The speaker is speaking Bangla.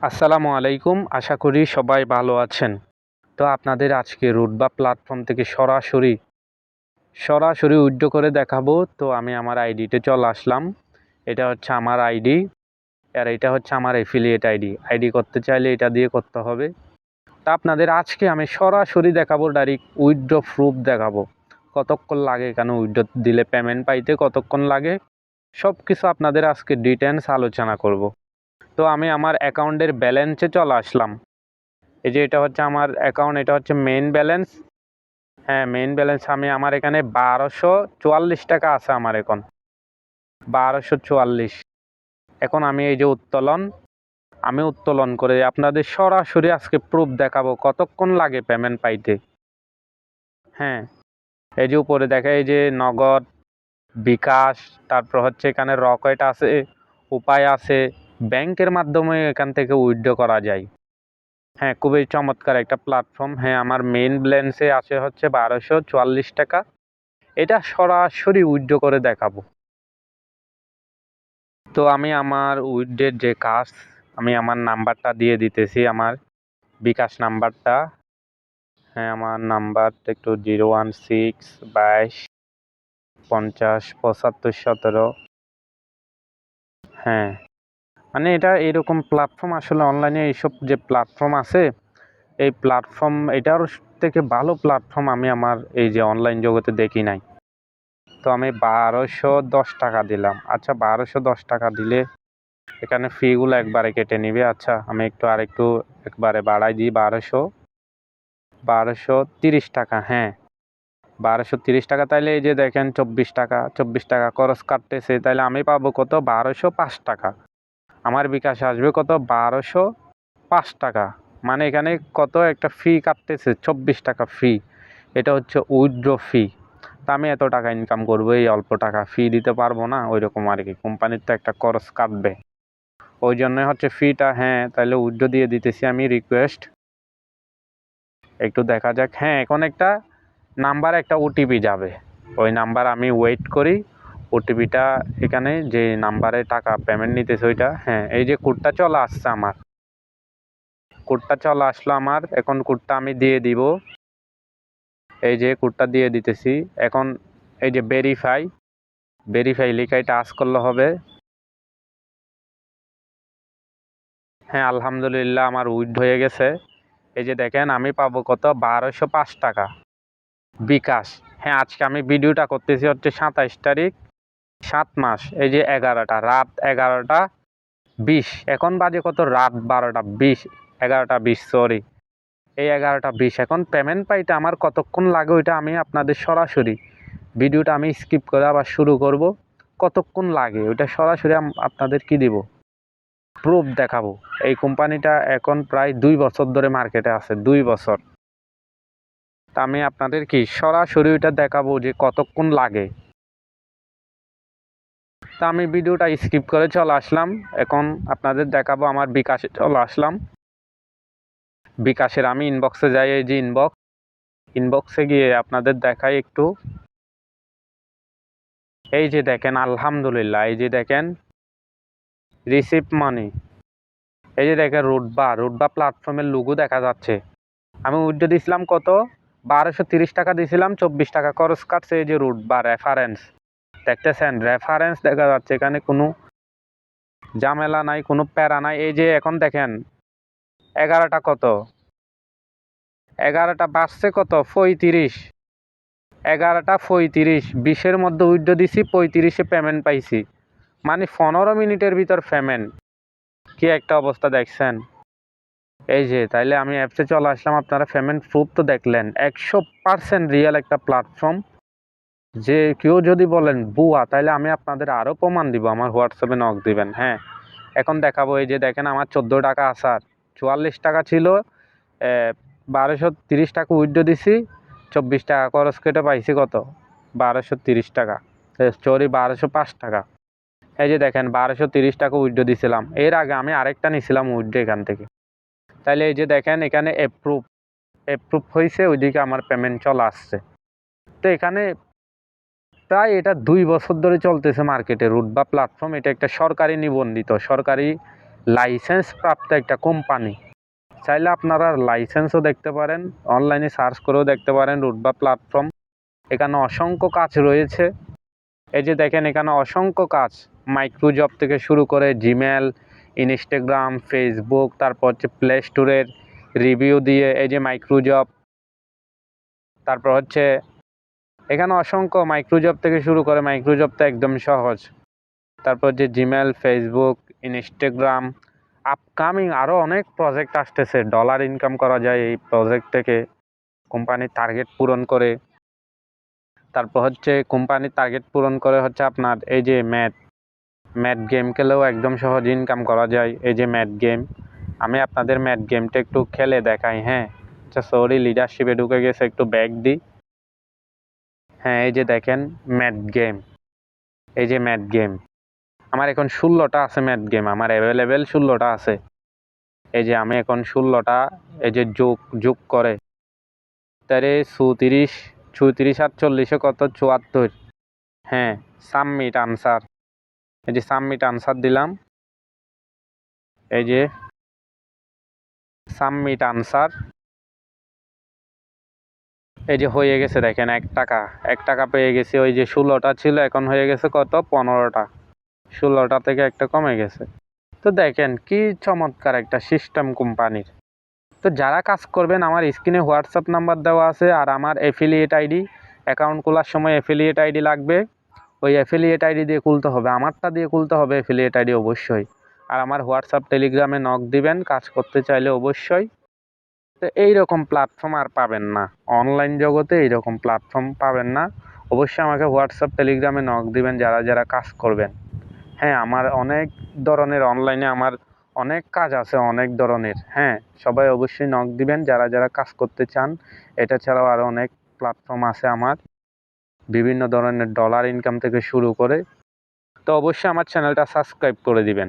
আসসালামু আলাইকুম। আশা করি সবাই ভালো আছেন। তো আপনাদের আজকে রুট বা প্ল্যাটফর্ম থেকে সরাসরি উইথড্র করে দেখাবো। তো আমি আমার আইডিতে চলে আসলাম। এটা হচ্ছে আমার আইডি, আর এটা হচ্ছে আমার এফিলিয়েট আইডি করতে চাইলে এটা দিয়ে করতে হবে। তা আপনাদের আজকে আমি সরাসরি দেখাবো, ডাইরেক্ট উইথড্র প্রুফ দেখাবো। কতক্ষণ লাগে, এখানে উইথড্র দিলে পেমেন্ট পাইতে কতক্ষণ লাগে, সব কিছু আপনাদের আজকে ডিটেলস আলোচনা করব। তো আমি আমার অ্যাকাউন্টের ব্যালেন্সে চলে আসলাম। এই যে এটা হচ্ছে আমার অ্যাকাউন্ট, এটা হচ্ছে মেইন ব্যালেন্স। হ্যাঁ, মেইন ব্যালেন্স আমি আমার এখানে 1244 টাকা আছে আমার এখন 1244। এখন আমি এই যে আমি উত্তোলন করে আপনাদের সরাসরি আজকে প্রুফ দেখাবো কতক্ষণ লাগে পেমেন্ট পাইতে। হ্যাঁ, এই যে উপরে দেখা, এই যে নগদ, বিকাশ, তারপর হচ্ছে এখানে রকেট আছে, উপায় আছে, ব্যাংকের মাধ্যমে এখান থেকে উইথড্র করা যায়। হ্যাঁ, খুবই চমৎকার একটা প্ল্যাটফর্ম। হ্যাঁ, আমার মেইন ব্যালেন্সে আছে হচ্ছে 1244 টাকা। এটা সরাসরি উইথড্র করে দেখাবো। তো আমি আমার উইথড্রের যে কাজ, আমি আমার নাম্বারটা দিয়ে দিতেছি, আমার বিকাশ নাম্বারটা। হ্যাঁ, আমার নাম্বারটা একটু 01622507517। হ্যাঁ, মানে এটা এরকম প্ল্যাটফর্ম, আসলে অনলাইনে এইসব যে প্ল্যাটফর্ম আছে, এই প্ল্যাটফর্ম এটার থেকে ভালো প্ল্যাটফর্ম আমি আমার এই যে অনলাইন জগতে দেখি নাই। তো আমি 1210 টাকা দিলাম। আচ্ছা, 1210 টাকা দিলে এখানে ফিগুলো একবারে কেটে নিবে। আচ্ছা, আমি আরেকটু একবারে বাড়াই দিই, 1230 টাকা। হ্যাঁ, 1230 টাকা। তাইলে এই যে দেখেন 24 টাকা খরচ কাটতেছে। তাইলে আমি পাবো কত? 1205 টাকা। আমার বিকাশে আসবে কত? 1205 টাকা। মানে এখানে কত একটা ফি কাটতেছে, 24 টাকা ফি। এটা হচ্ছে উইথড্র ফি। তা আমি এত টাকা ইনকাম করবো, এই অল্প টাকা ফি দিতে পারবো না, ওইরকম আর কি। কোম্পানির তো একটা খরচ কাটবে, ওই জন্যই হচ্ছে ফিটা। হ্যাঁ, তাহলে উইথড্র দিয়ে দিতেছি আমি, রিকোয়েস্ট। একটু দেখা যাক। হ্যাঁ, এখন একটা নাম্বার, একটা ওটিপি যাবে। ওই নাম্বার আমি ওয়েট করি। ওটিপিটা এখানে যে নাম্বারে টাকা পেমেন্ট নিতেছে ওইটা। হ্যাঁ, এই যে কোডটা চলে আসছে আমার, কোডটা চলে আসলো আমার। এখন কোডটা আমি দিয়ে দিব। এই যে কোডটা দিয়ে দিতেছি। এখন এই যে ভেরিফাই লিখাই টাচ করলে হবে। হ্যাঁ, আলহামদুলিল্লাহ আমার উইথড্র হয়ে গেছে। এই যে দেখেন আমি পাবো কত? 1205 টাকা বিকাশ। হ্যাঁ, আজকে আমি ভিডিওটা করতেছি হচ্ছে 27 তারিখ 7 মাস, এই যে 11টা, রাত 11টা 20। এখন বাজে কত? রাত 12টা 20, 11টা 20, সরি, এই 11টা 20। এখন পেমেন্ট পাইতে আমার কতক্ষণ লাগে ওইটা আমি আপনাদের সরাসরি ভিডিওটা আমি স্কিপ করে আবার শুরু করব। কতক্ষণ লাগে ওইটা সরাসরি আপনাদের কি দিব, প্রুফ দেখাবো। এই কোম্পানিটা এখন প্রায় 2 বছর ধরে মার্কেটে আছে, 2 বছর। তা আমি আপনাদের কি সরাসরি ওইটা দেখাবো যে কতক্ষণ লাগে। তা আমি ভিডিওটা স্কিপ করে চলে আসলাম। এখন আপনাদের দেখাবো, আমার বিকাশে চলে আসলাম। বিকাশের আমি ইনবক্সে যাই, এই যে ইনবক্সে গিয়ে আপনাদের দেখাই একটু। এই যে দেখেন, আলহামদুলিল্লাহ, এই যে দেখেন রিসিভ মানি। এই যে দেখেন রুটবা প্ল্যাটফর্মের লোগো দেখা যাচ্ছে। আমি উইথড্র দিয়েছিলাম কত? 1230 টাকা দিয়েছিলাম, 24 টাকা খরচ কাটছে। এই যে রুটবা রেফারেন্স দেখতেছেন, রেফারেন্স দেখা যাচ্ছে, এখানে কোনো ঝামেলা নাই, কোনো প্যারা নাই। এই যে এখন দেখেন 11টা কত? 11টা বাজছে কত? 35। 11টা 35, 20-এর মধ্যে উইথড্র দিছি, 35-এ পেমেন্ট পাইছি। মানে 15 মিনিটের ভিতর পেমেন্ট। কি একটা অবস্থা দেখছেন? এই যে, তাইলে আমি অ্যাপসে চলে আসলাম। আপনারা পেমেন্ট প্রুফ তো দেখলেন, 100% রিয়েল একটা প্ল্যাটফর্ম। যে কেউ যদি বলেন বুয়া, তাইলে আমি আপনাদের আরও প্রমাণ দিব, আমার হোয়াটসঅ্যাপে নক দিবেন। হ্যাঁ, এখন দেখাবো। এই যে দেখেন, আমার 14 টাকা আসার, 44 টাকা ছিল, 1230 টাকা উইথড্র দিছি, 24 টাকা খরচ কেটে পাইছি কত? 1230 টাকা, সরি 1205 টাকা। এই যে দেখেন 1230 টাকা উইথড্র দিছিলাম। এর আগে আমি আরেকটা নিছিলাম উইথড্র এখান থেকে। তাইলে এই যে দেখেন এখানে অ্যাপ্রুভ হয়েছে, ওইদিকে আমার পেমেন্ট চলে আসছে। তো এখানে প্রায় এটা 2 বছর ধরে চলতেছে মার্কেটে রুটবা প্ল্যাটফর্ম। এটা একটা সরকারি নিবন্ধিত, সরকারি লাইসেন্স প্রাপ্ত একটা কোম্পানি। চাইলে আপনারা লাইসেন্সও দেখতে পারেন, অনলাইনে সার্চ করেও দেখতে পারেন রুটবা প্ল্যাটফর্ম। এখানে অসংখ্য কাজ রয়েছে। এই যে দেখেন এখানে অসংখ্য কাজ, মাইক্রোজব থেকে শুরু করে জিমেল, ইনস্টাগ্রাম, ফেসবুক, তারপর হচ্ছে প্লে স্টোরের রিভিউ দিয়ে এই যে মাইক্রোজব, তারপর হচ্ছে এখানে অসংখ্য মাইক্রোজব থেকে শুরু করে, মাইক্রোজব তো একদম সহজ। তারপর যে জিমেল, ফেসবুক, ইনস্টাগ্রাম, আপকামিং আরও অনেক প্রজেক্ট আসতেছে, ডলার ইনকাম করা যায় এই প্রজেক্ট থেকে কোম্পানির টার্গেট পূরণ করে। তারপর হচ্ছে কোম্পানির টার্গেট পূরণ করে হচ্ছে আপনার এই যে ম্যাট গেম খেলেও একদম সহজ ইনকাম করা যায়। এই যে ম্যাট গেম, আমি আপনাদের ম্যাট গেমটা একটু খেলে দেখাই। হ্যাঁ, আচ্ছা সরি, লিডারশিপে ঢুকে গেছে, একটু ব্যাক দিই। হ্যাঁ, এই যে দেখেন ম্যাট গেম, এই যে ম্যাট গেম আমার এখন 16টা আছে। ম্যাট গেম আমার অ্যাভেলেবেল 16টা আছে। এই যে আমি এখন 16টা এই যে যোগ করে তারে 34 34 আর 40 কত 74। হ্যাঁ, সাবমিট আনসার, এই যে সাবমিট আনসার দিলাম, এই যে সাবমিট আনসার, এই যে হয়ে গেছে দেখেন 1 টাকা পেয়ে গেছি। ওই যে 16টা ছিল এখন হয়ে গেছে কত 15টা, 16টা থেকে একটা কমে গেছে। তো দেখেন কি চমৎকার একটা সিস্টেম কোম্পানির। তো যারা কাজ করবেন আমার স্ক্রিনে হোয়াটসঅ্যাপ নাম্বার দেওয়া আছে, আর আমার অ্যাফিলিয়েট আইডি, অ্যাকাউন্ট খোলার সময় অ্যাফিলিয়েট আইডি লাগবে। ওই অ্যাফিলিয়েট আইডি দিয়ে খুলতে হবে, আমারটা দিয়ে খুলতে হবে অ্যাফিলিয়েট আইডি অবশ্যই। আর আমার হোয়াটসঅ্যাপ টেলিগ্রামে নক দিবেন কাজ করতে চাইলে অবশ্যই। তো এইরকম প্ল্যাটফর্ম আর পাবেন না, অনলাইন জগতে এইরকম প্ল্যাটফর্ম পাবেন না। অবশ্যই আমাকে হোয়াটসঅ্যাপ টেলিগ্রামে নক দিবেন যারা যারা কাজ করবেন। হ্যাঁ, আমার অনেক ধরনের অনলাইনে আমার অনেক কাজ আছে, অনেক ধরনের। হ্যাঁ, সবাই অবশ্যই নক দিবেন যারা যারা কাজ করতে চান। এটা ছাড়াও আরও অনেক প্ল্যাটফর্ম আছে আমার, বিভিন্ন ধরনের ডলার ইনকাম থেকে শুরু করে। তো অবশ্যই আমার চ্যানেলটা সাবস্ক্রাইব করে দিবেন।